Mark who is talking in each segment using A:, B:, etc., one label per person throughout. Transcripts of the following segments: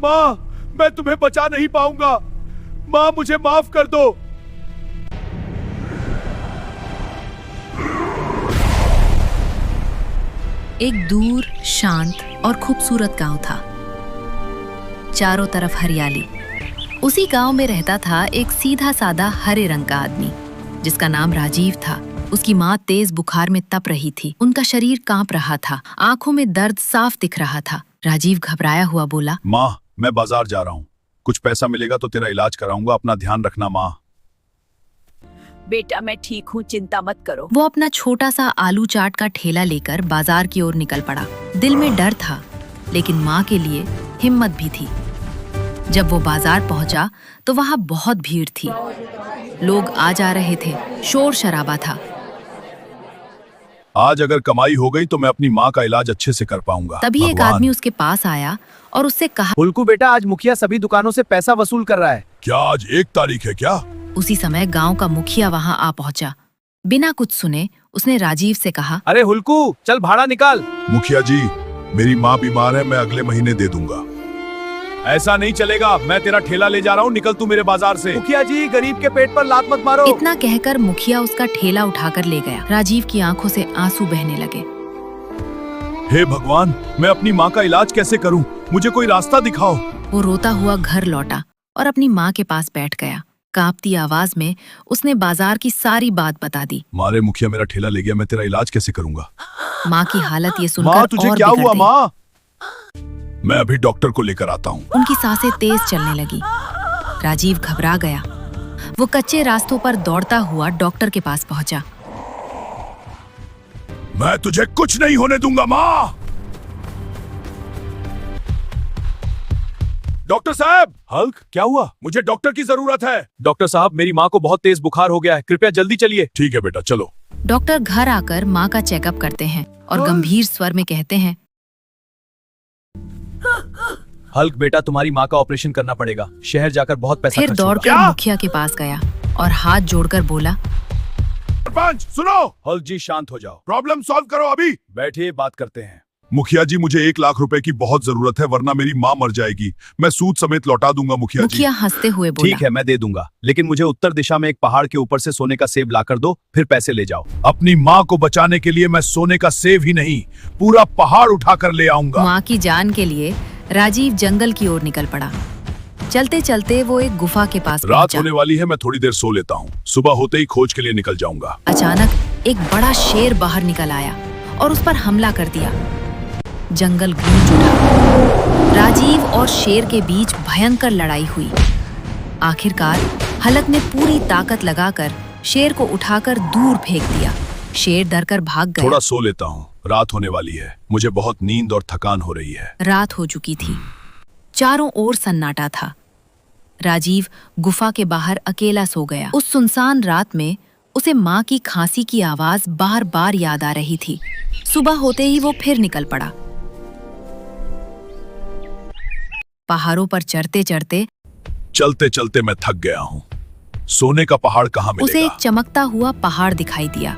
A: माँ, मैं तुम्हें बचा नहीं पाऊंगा। माँ, मुझे माफ कर दो।
B: एक दूर, शांत और खूबसूरत गांव था। चारों तरफ हरियाली। उसी गांव में रहता था एक सीधा साधा हरे रंग का आदमी जिसका नाम राजीव था। उसकी माँ तेज बुखार में तप रही थी। उनका शरीर कांप रहा था, आंखों में दर्द साफ दिख रहा था। राजीव घबराया हुआ बोला,
A: माँ, मैं बाजार जा रहा हूँ। कुछ पैसा मिलेगा तो तेरा इलाज कराऊंगा। अपना ध्यान रखना माँ।
C: बेटा, मैं ठीक हूँ, चिंता मत करो।
B: वो अपना छोटा सा आलू चाट का ठेला लेकर बाजार की ओर निकल पड़ा। दिल में डर था, लेकिन माँ के लिए हिम्मत भी थी। जब वो बाजार पहुंचा तो वहां बहुत भीड़ थी। लोग आ जा रहे थे, शोर शराबा था।
A: आज अगर कमाई हो गई तो मैं अपनी माँ का इलाज अच्छे से कर पाऊंगा।
B: तभी एक
A: भगवान।
B: आदमी उसके पास आया और उससे कहा,
D: हुल्कू बेटा, आज मुखिया सभी दुकानों से पैसा वसूल कर रहा है।
A: क्या आज 1 तारीख है क्या?
B: उसी समय गांव का मुखिया वहां आ पहुंचा। बिना कुछ सुने उसने राजीव से कहा,
D: अरे हुल्कू, चल भाड़ा निकाल।
A: मुखिया जी, मेरी माँ बीमार है, मैं अगले महीने दे दूंगा। ऐसा नहीं चलेगा, मैं तेरा ठेला ले जा रहा हूँ, निकल तू मेरे बाजार से।
D: मुखिया जी, गरीब के पेट पर लात मत मारो।
B: इतना कहकर मुखिया उसका ठेला उठाकर ले गया। राजीव की आंखों से आंसू बहने लगे।
A: हे भगवान, मैं अपनी माँ का इलाज कैसे करूँ? मुझे कोई रास्ता दिखाओ।
B: वो रोता हुआ घर लौटा और अपनी माँ के पास बैठ गया। कांपती आवाज में उसने बाजार की सारी बात बता दी।
A: मारे मुखिया मेरा ठेला ले गया, मैं तेरा इलाज कैसे करूंगा?
B: माँ की हालत ये
A: माँ,
B: सुनकर
A: तुझे
B: और
A: क्या
B: बिगड़
A: हुआ
B: गई।
A: माँ? मैं अभी डॉक्टर को लेकर आता हूँ।
B: उनकी सांसें तेज चलने लगी। राजीव घबरा गया। वो कच्चे रास्तों पर दौड़ता हुआ डॉक्टर के पास पहुंचा।
A: मैं तुझे कुछ नहीं होने दूंगा माँ। डॉक्टर साहब। हल्क, क्या हुआ? मुझे डॉक्टर की जरूरत है।
D: डॉक्टर साहब, मेरी माँ को बहुत तेज बुखार हो गया है, कृपया जल्दी चलिए।
A: ठीक है बेटा, चलो।
B: डॉक्टर घर आकर माँ का चेकअप करते हैं और गंभीर स्वर में कहते हैं,
D: हल्क बेटा, तुम्हारी माँ का ऑपरेशन करना पड़ेगा। शहर जाकर बहुत पैसा
B: फिर
D: खर्च होगा।
B: दौड़कर मुखिया के पास गया और हाथ जोड़कर बोला,
A: सरपंच सुनो।
D: हल्क जी, शांत हो जाओ।
A: प्रॉब्लम सॉल्व करो अभी।
D: बैठिए, बात करते हैं।
A: मुखिया जी, मुझे 1 लाख रुपए की बहुत जरूरत है, वरना मेरी माँ मर जाएगी। मैं सूद समेत लौटा दूंगा मुखिया जी।
B: मुखिया हंसते हुए बोला,
D: ठीक है, मैं दे दूंगा, लेकिन मुझे उत्तर दिशा में एक पहाड़ के ऊपर से सोने का सेब लाकर दो, फिर पैसे ले जाओ।
A: अपनी माँ को बचाने के लिए मैं सोने का सेब ही नहीं, पूरा पहाड़ उठाकर ले आऊंगा।
B: माँ की जान के लिए राजीव जंगल की ओर निकल पड़ा। चलते चलते वो एक गुफा के पास
A: रात
B: पहुंचा।
A: होने वाली है, मैं थोड़ी देर सो लेता हूँ। सुबह होते ही खोज के लिए निकल जाऊंगा।
B: अचानक एक बड़ा शेर बाहर निकल आया और उस पर हमला कर दिया। जंगल गूंज उठा। राजीव और शेर के बीच भयंकर लड़ाई हुई। आखिरकार हलक ने पूरी ताकत लगाकर शेर को उठाकर दूर फेंक दिया। शेर डरकर भाग
A: थोड़ा
B: गया।
A: सो लेता हूँ, रात होने वाली है, मुझे बहुत नींद और थकान हो रही है।
B: रात हो चुकी थी। चारों ओर सन्नाटा था। राजीव गुफा के बाहर अकेला सो गया। उस सुनसान रात में उसे माँ की खांसी की आवाज बार बार याद आ रही थी। सुबह होते ही वो फिर निकल पड़ा। पहाड़ों पर चढ़ते चढ़ते
A: चलते चलते मैं थक गया हूँ। सोने का पहाड़ कहाँ
B: उसे
A: मिलेगा?
B: एक चमकता हुआ पहाड़ दिखाई दिया।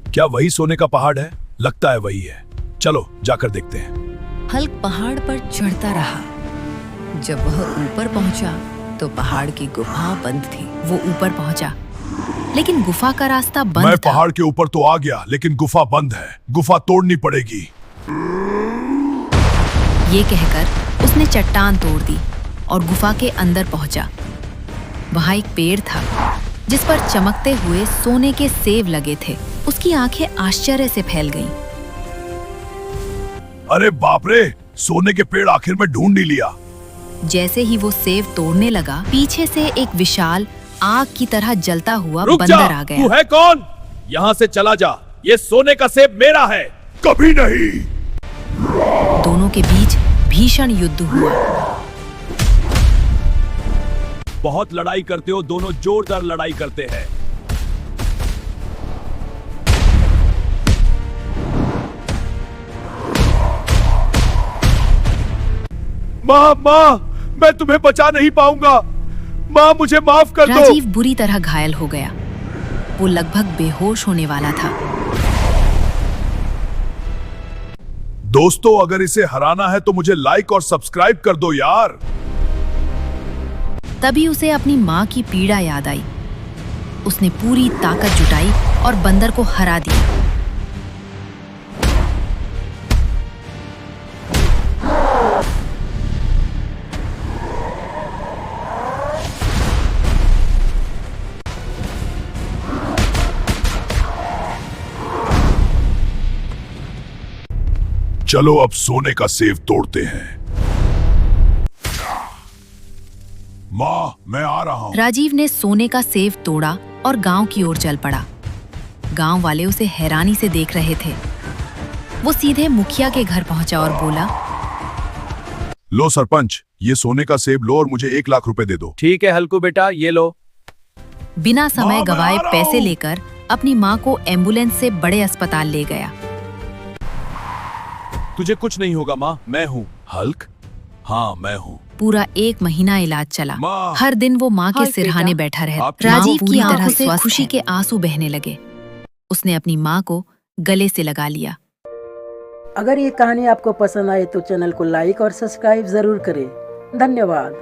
A: क्या वही सोने का पहाड़ है? लगता है वही है। चलो जाकर देखते हैं।
B: हल्क पहाड़ पर चढ़ता रहा। जब वह ऊपर पहुंचा तो पहाड़ की गुफा बंद थी। वो ऊपर पहुंचा, लेकिन गुफा का रास्ता बंद
A: मैं
B: था।
A: पहाड़ के ऊपर तो आ गया, लेकिन गुफा बंद है। गुफा तोड़नी पड़ेगी।
B: ये कहकर उसने चट्टान तोड़ दी और गुफा के अंदर पहुंचा। वहां एक पेड़ था जिस पर चमकते हुए सोने के सेब लगे थे। उसकी आंखें आश्चर्य से फैल गईं।
A: अरे बाप रे, सोने के पेड़ आखिर में ढूंढ ही लिया।
B: जैसे ही वो सेब तोड़ने लगा, पीछे से एक विशाल आग की तरह जलता हुआ
D: रुक जा,
B: बंदर आ गया।
D: तू है कौन? यहाँ से चला जा, ये सोने का सेब मेरा है।
A: कभी नहीं।
B: दोनों के बीच भीषण युद्ध हुआ।
D: बहुत लड़ाई करते हो, दोनों जोरदार लड़ाई करते हैं।
A: माँ, मैं तुम्हें बचा नहीं पाऊंगा। माँ, मुझे माफ कर दो।
B: राजीव बुरी तरह घायल हो गया। वो लगभग बेहोश होने वाला था।
A: दोस्तों, अगर इसे हराना है तो मुझे लाइक और सब्सक्राइब कर दो यार।
B: तभी उसे अपनी माँ की पीड़ा याद आई। उसने पूरी ताकत जुटाई और बंदर को हरा दिया।
A: चलो अब सोने का सेव तोड़ते हैं। माँ, मैं आ रहा हूँ।
B: राजीव ने सोने का सेव तोड़ा और गांव की ओर चल पड़ा। गांव वाले उसे हैरानी से देख रहे थे। वो सीधे मुखिया के घर पहुंचा और बोला,
A: लो सरपंच, ये सोने का सेब लो और मुझे 1 लाख रुपए दे दो।
D: ठीक है हल्कू बेटा, ये लो।
B: बिना समय
A: माँ, मैं
B: गवाए
A: आ रहा
B: पैसे
A: हूँ।
B: लेकर अपनी माँ को एम्बुलेंस से बड़े अस्पताल ले गया।
D: तुझे कुछ नहीं होगा माँ, मैं हूँ।
A: हल्क? हाँ, मैं हूँ।
B: पूरा 1 महीना इलाज चला।
A: माँ।
B: हर दिन वो माँ के
C: हल्क
B: सिरहाने
C: बेटा,
B: बैठा रहता।
A: आपकी
B: राजीव
C: माँ
B: की
C: पूरी
B: आंखों
C: तरह
B: से
C: स्वस्थ
B: खुशी
C: है।
B: के आंसू बहने लगे। उसने अपनी माँ को गले से लगा लिया।
E: अगर ये कहानी आपको पसंद आए तो चैनल को लाइक और सब्सक्राइब जरूर करें। धन्यवाद।